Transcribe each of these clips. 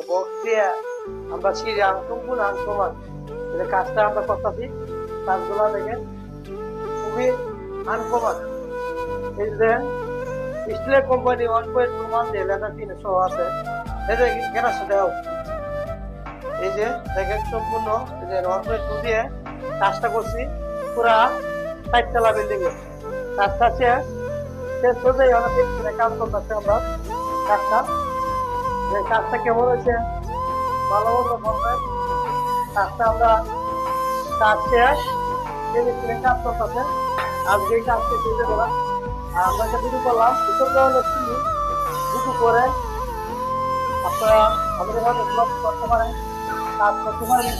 Box দিয়ে আমরা সিঁড়ি সম্পূর্ণ আনকমন কাজটা আমরা করতেছি। কাজগুলা দেখেন খুবই আনকমন। এই যে স্টিলের কোম্পানি 1.2 যে লেদার টিন সহ আছে, এটা কেনার দেও। এই যে দেখেন সম্পূর্ণ এই যে 1.2 দিয়ে কাজটা করছি পুরা 4 তলা বিল্ডিং এ। কাজটা শেষ হয়ে অনেক কাজ করতেছে আমরা কাজটা। কাজটা কেমন হয়েছে ভালো মতো বলবেন। কাজটা আমরা কাজ শেষ কাজ করতেছে। আজকে এই কাজটা শুরু করলাম, আমরা একটা শুরু করলাম উত্তর ধরনের শুরু করে আপনারা আমাদের মধ্যে ব্লগ করতে পারেন, কাজ করতে পারেন।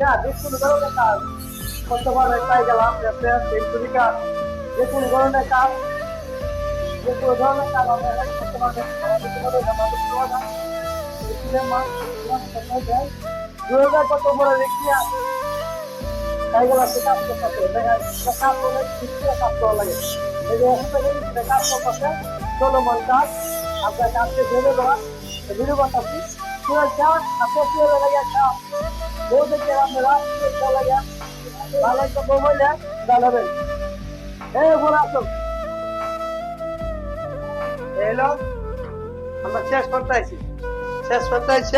না যে কোনো ধরনের কাজ করতে পারবেন। তাই গেলাম সেঞ্চুরি কাজ, যে কোনো ধরনের কাজ, যে কোনো ধরনের কাজ আমরা করতে পারবেন। আমাদের 2000 কত বড় রেখে তাই গেলাম সে কাজ করতে কাজ করলে কাজ করা লাগে। এই যে কাজ করতেছে চলমান কাজ, আপনার কাজকে ধরে দেওয়া ভিডিও করতেছি পুরো চাষ আপনার কি লাগে একটা বউ দেখে আপনারা লাগে ভালো একটা মোবাইলে জানাবেন। বলে আসুন এলো আমরা শেষ করতে আছি, শেষ করতে আছি।